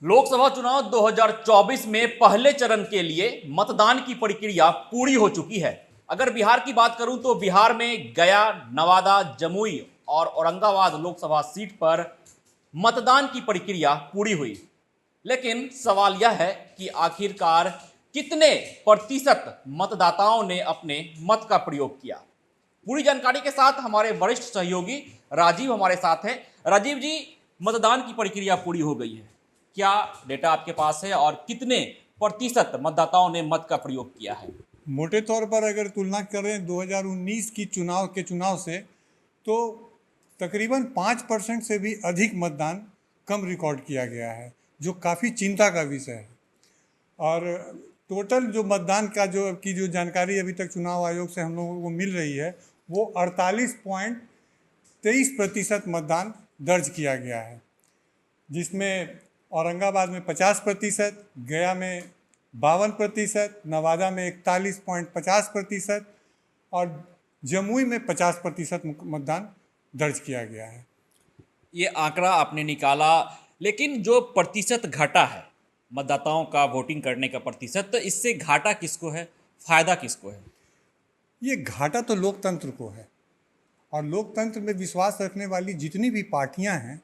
लोकसभा चुनाव 2024 में पहले चरण के लिए मतदान की प्रक्रिया पूरी हो चुकी है। अगर बिहार की बात करूं तो बिहार में गया, नवादा, जमुई और औरंगाबाद लोकसभा सीट पर मतदान की प्रक्रिया पूरी हुई। लेकिन सवाल यह है कि आखिरकार कितने प्रतिशत मतदाताओं ने अपने मत का प्रयोग किया। पूरी जानकारी के साथ हमारे वरिष्ठ सहयोगी राजीव हमारे साथ हैं। राजीव जी, मतदान की प्रक्रिया पूरी हो गई है, क्या डेटा आपके पास है और कितने प्रतिशत मतदाताओं ने मत का प्रयोग किया है? मोटे तौर पर अगर तुलना करें 2019 की चुनाव से, तो तकरीबन 5% से भी अधिक मतदान कम रिकॉर्ड किया गया है, जो काफ़ी चिंता का विषय है। और टोटल जो मतदान का जो जानकारी अभी तक चुनाव आयोग से हम लोगों को मिल रही है, वो 48.23% मतदान दर्ज किया गया है, जिसमें औरंगाबाद में 50%, गया में 52%, नवादा में 41.50% और जमुई में 50% मतदान दर्ज किया गया है। ये आंकड़ा आपने निकाला, लेकिन जो प्रतिशत घटा है मतदाताओं का वोटिंग करने का प्रतिशत, तो इससे घाटा किसको है, फायदा किसको है? ये घाटा तो लोकतंत्र को है, और लोकतंत्र में विश्वास रखने वाली जितनी भी पार्टियां हैं,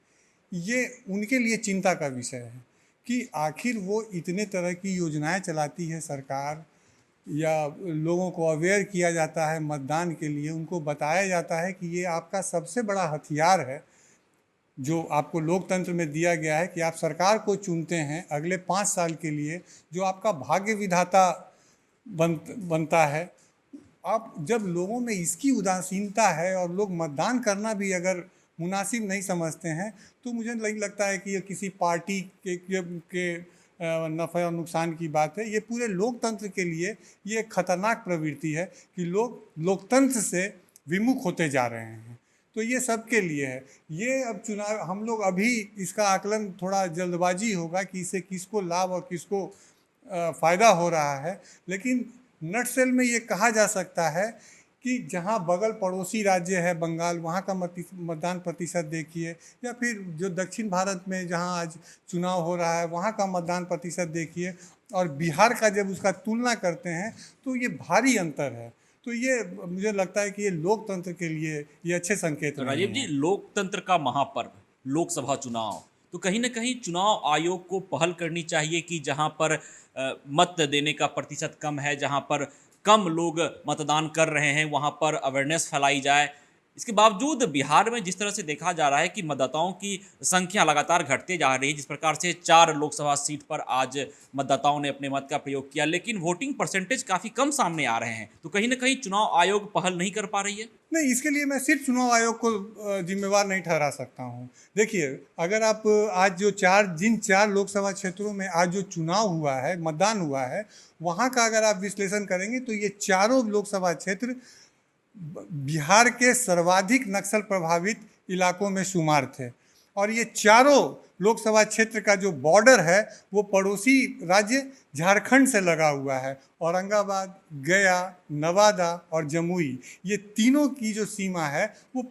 ये उनके लिए चिंता का विषय है कि आखिर वो इतने तरह की योजनाएं चलाती है सरकार, या लोगों को अवेयर किया जाता है मतदान के लिए, उनको बताया जाता है कि ये आपका सबसे बड़ा हथियार है जो आपको लोकतंत्र में दिया गया है, कि आप सरकार को चुनते हैं अगले 5 साल के लिए, जो आपका भाग्य विधाता बनता है। आप जब लोगों में इसकी उदासीनता है और लोग मतदान करना भी अगर मुनासिब नहीं समझते हैं, तो मुझे नहीं लगता है कि ये किसी पार्टी के नफ़े और नुकसान की बात है। ये पूरे लोकतंत्र के लिए ये खतरनाक प्रवृत्ति है कि लोग लोकतंत्र से विमुख होते जा रहे हैं। तो ये सबके लिए है। ये अब चुनाव हम लोग अभी इसका आकलन थोड़ा जल्दबाजी होगा कि इससे किसको लाभ और किसको फ़ायदा हो रहा है, लेकिन नटसेल में ये कहा जा सकता है कि जहाँ बगल पड़ोसी राज्य है बंगाल, वहाँ का मतदान प्रतिशत देखिए, या फिर जो दक्षिण भारत में जहाँ आज चुनाव हो रहा है वहाँ का मतदान प्रतिशत देखिए, और बिहार का जब उसका तुलना करते हैं तो ये भारी अंतर है। तो ये मुझे लगता है कि ये लोकतंत्र के लिए ये अच्छे संकेत तो नहीं राजीव जी, हैं। लोकतंत्र का महापर्व लोकसभा चुनाव, तो कहीं ना कहीं चुनाव आयोग को पहल करनी चाहिए कि जहां पर मत देने का प्रतिशत कम है, जहां पर कम लोग मतदान कर रहे हैं, वहां पर अवेयरनेस फैलाई जाए। इसके बावजूद बिहार में जिस तरह से देखा जा रहा है कि मतदाताओं की संख्या लगातार घटते जा रही है, जिस प्रकार से 4 लोकसभा सीट पर आज मतदाताओं ने अपने मत का प्रयोग किया, लेकिन वोटिंग परसेंटेज काफ़ी कम सामने आ रहे हैं, तो कहीं ना कहीं चुनाव आयोग पहल नहीं कर पा रही है। नहीं, इसके लिए मैं सिर्फ चुनाव आयोग को जिम्मेवार नहीं ठहरा सकता हूँ। देखिए, अगर आप आज जिन 4 लोकसभा क्षेत्रों में आज जो चुनाव हुआ है, मतदान हुआ है, वहाँ का अगर आप विश्लेषण करेंगे तो ये चारों लोकसभा क्षेत्र बिहार के सर्वाधिक नक्सल प्रभावित इलाकों में शुमार थे, और ये चारों लोकसभा क्षेत्र का जो बॉर्डर है वो पड़ोसी राज्य झारखंड से लगा हुआ है। औरंगाबाद, गया, नवादा और जमुई, ये तीनों की जो सीमा है वो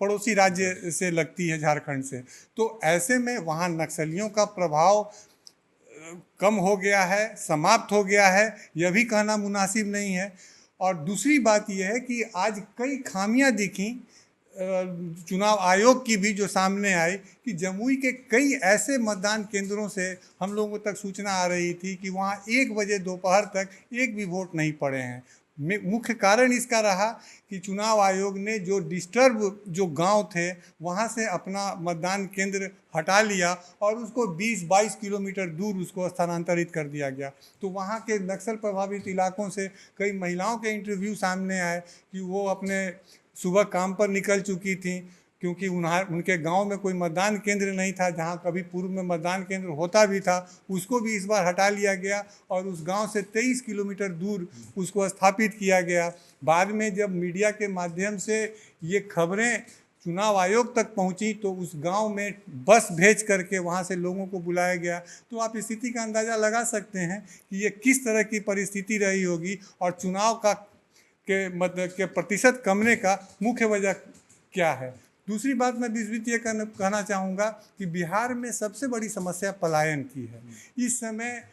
पड़ोसी राज्य से लगती है, झारखंड से। तो ऐसे में वहाँ नक्सलियों का प्रभाव कम हो गया है, समाप्त हो गया है, यह भी कहना मुनासिब नहीं है। और दूसरी बात यह है कि आज कई खामियां दिखी चुनाव आयोग की भी, जो सामने आई कि जमुई के कई ऐसे मतदान केंद्रों से हम लोगों तक सूचना आ रही थी कि वहाँ 1 बजे दोपहर तक एक भी वोट नहीं पड़े हैं। मुख्य कारण इसका रहा कि चुनाव आयोग ने जो डिस्टर्ब जो गांव थे वहां से अपना मतदान केंद्र हटा लिया और उसको 20-22 किलोमीटर दूर उसको स्थानांतरित कर दिया गया। तो वहां के नक्सल प्रभावित इलाकों से कई महिलाओं के इंटरव्यू सामने आए कि वो अपने सुबह काम पर निकल चुकी थी, क्योंकि उनके गांव में कोई मतदान केंद्र नहीं था। जहां कभी पूर्व में मतदान केंद्र होता भी था, उसको भी इस बार हटा लिया गया और उस गांव से 23 किलोमीटर दूर उसको स्थापित किया गया। बाद में जब मीडिया के माध्यम से ये खबरें चुनाव आयोग तक पहुंची तो उस गांव में बस भेज करके वहां से लोगों को बुलाया गया। तो आप स्थिति का अंदाज़ा लगा सकते हैं कि ये किस तरह की परिस्थिति रही होगी, और चुनाव के प्रतिशत कमने का मुख्य वजह क्या है। दूसरी बात मैं बीच बीच ये कहना चाहूँगा कि बिहार में सबसे बड़ी समस्या पलायन की है। इस समय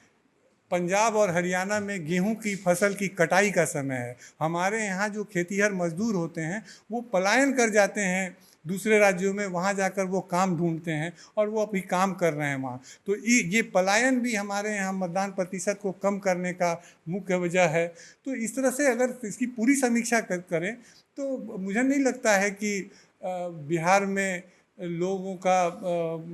पंजाब और हरियाणा में गेहूं की फसल की कटाई का समय है। हमारे यहाँ जो खेतीहर मजदूर होते हैं वो पलायन कर जाते हैं दूसरे राज्यों में, वहाँ जाकर वो काम ढूंढते हैं और वो अभी काम कर रहे हैं वहाँ। तो ये पलायन भी हमारे यहाँ मतदान प्रतिशत को कम करने का मुख्य वजह है। तो इस तरह से अगर इसकी पूरी समीक्षा करें तो मुझे नहीं लगता है कि बिहार में लोगों का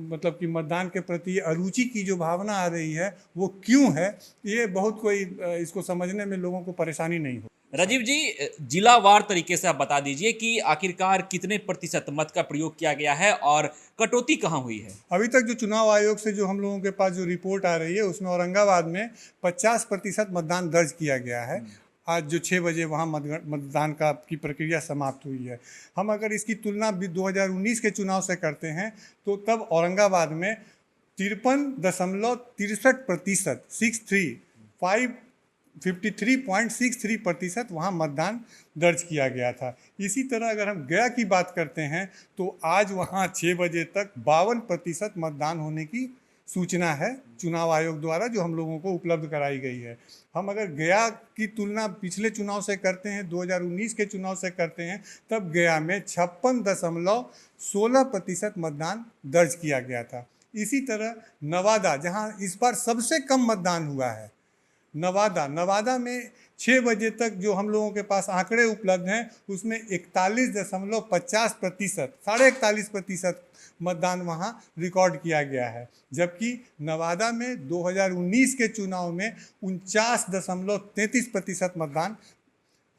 मतलब कि मतदान के प्रति अरुचि की जो भावना आ रही है वो क्यों है, ये बहुत कोई इसको समझने में लोगों को परेशानी नहीं हो। राजीव जी, जिलावार तरीके से आप बता दीजिए कि आखिरकार कितने प्रतिशत मत का प्रयोग किया गया है और कटौती कहाँ हुई है? अभी तक जो चुनाव आयोग से जो हम लोगों के पास जो रिपोर्ट आ रही है उसमें औरंगाबाद में 50% मतदान दर्ज किया गया है। आज जो 6 बजे वहाँ मतदान की प्रक्रिया समाप्त हुई है। हम अगर इसकी तुलना 2019 के चुनाव से करते हैं तो तब औरंगाबाद में 53.63% वहाँ मतदान दर्ज किया गया था। इसी तरह अगर हम गया की बात करते हैं तो आज वहाँ 6 बजे तक 52% मतदान होने की सूचना है चुनाव आयोग द्वारा जो हम लोगों को उपलब्ध कराई गई है। हम अगर गया की तुलना पिछले चुनाव से करते हैं, 2019 के चुनाव से करते हैं, तब गया में 56.16% मतदान दर्ज किया गया था। इसी तरह नवादा, जहां इस बार सबसे कम मतदान हुआ है, नवादा में 6 बजे तक जो हम लोगों के पास आंकड़े उपलब्ध हैं उसमें 41.50%, 41.5% मतदान वहाँ रिकॉर्ड किया गया है। जबकि नवादा में 2019 के चुनाव में 49.33% मतदान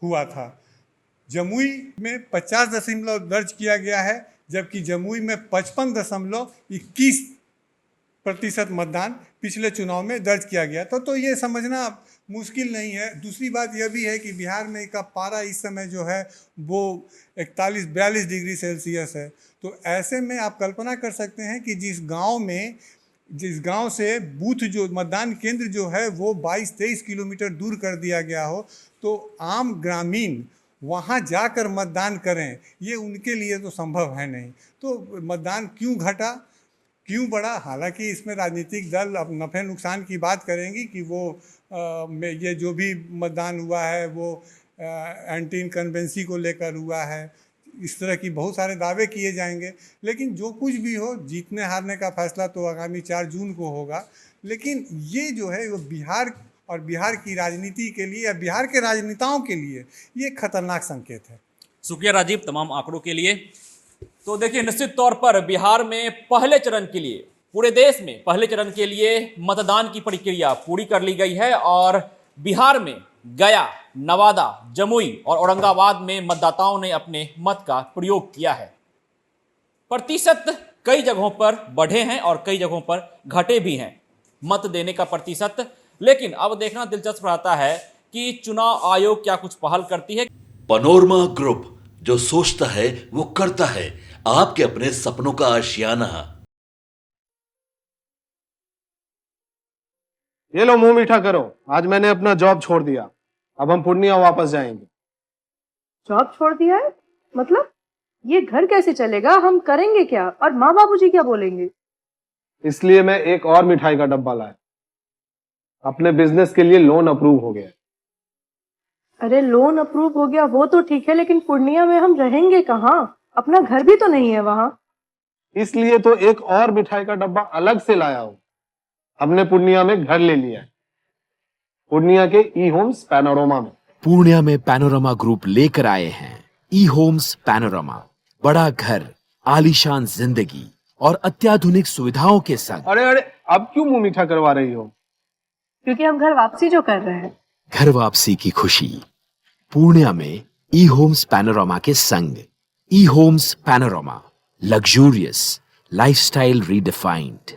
हुआ था। जमुई में 50 दर्ज किया गया है, जबकि जमुई में 55.21% मतदान पिछले चुनाव में दर्ज किया गया था। तो ये समझना मुश्किल नहीं है। दूसरी बात यह भी है कि बिहार में का पारा इस समय जो है वो 41-42 डिग्री सेल्सियस है। तो ऐसे में आप कल्पना कर सकते हैं कि जिस गांव से बूथ जो मतदान केंद्र जो है वो 22-23 किलोमीटर दूर कर दिया गया हो, तो आम ग्रामीण वहाँ जाकर मतदान करें, ये उनके लिए तो संभव है नहीं। तो मतदान क्यों घटा, क्यों बढ़ा, हालांकि इसमें राजनीतिक दल अब नफ़े नुकसान की बात करेंगी कि वो ये जो भी मतदान हुआ है वो एंटी इनकम्बेंसी को लेकर हुआ है, इस तरह की बहुत सारे दावे किए जाएंगे। लेकिन जो कुछ भी हो, जीतने हारने का फैसला तो आगामी 4 जून को होगा। लेकिन ये जो है वो बिहार और बिहार की राजनीति के लिए या बिहार के राजनेताओं के लिए ये खतरनाक संकेत है। शुक्रिया राजीव तमाम आंकड़ों के लिए। तो देखिए, निश्चित तौर पर बिहार में पहले चरण के लिए, पूरे देश में पहले चरण के लिए मतदान की प्रक्रिया पूरी कर ली गई है और बिहार में गया, नवादा, जमुई और औरंगाबाद में मतदाताओं ने अपने मत का प्रयोग किया है। प्रतिशत कई जगहों पर बढ़े हैं और कई जगहों पर घटे भी हैं मत देने का प्रतिशत। लेकिन अब देखना दिलचस्प रहता है कि चुनाव आयोग क्या कुछ पहल करती है। पैनोरमा ग्रुप, जो सोचता है वो करता है, आपके अपने सपनों का आशियाना। ये लो, मुंह मीठा करो, आज मैंने अपना जॉब छोड़ दिया, अब हम पूर्णिया वापस जाएंगे। जॉब छोड़ दिया है? मतलब ये घर कैसे चलेगा, हम करेंगे क्या और माँ बाबूजी क्या बोलेंगे? इसलिए मैं एक और मिठाई का डब्बा लाया, अपने बिजनेस के लिए लोन अप्रूव हो गया। अरे लोन अप्रूव हो गया वो तो ठीक है, लेकिन पूर्णिया में हम रहेंगे कहाँ? अपना घर भी तो नहीं है वहाँ। इसलिए तो एक और मिठाई का डब्बा अलग से लाया हूँ। हमने पूर्णिया में घर ले लिया है, पूर्णिया के ई होम्स पैनोरमा में। पूर्णिया में पैनोरमा ग्रुप लेकर आए हैं ई होम्स पैनोरमा। बड़ा घर, आलीशान जिंदगी और अत्याधुनिक सुविधाओं के संग। अरे अब क्यों मुंह मीठा करवा रही हो? क्योंकि हम घर वापसी जो कर रहे हैं। घर वापसी की खुशी पूर्णिया में ई होम्स पैनोरमा के संग। ई Homes Panorama, luxurious lifestyle redefined.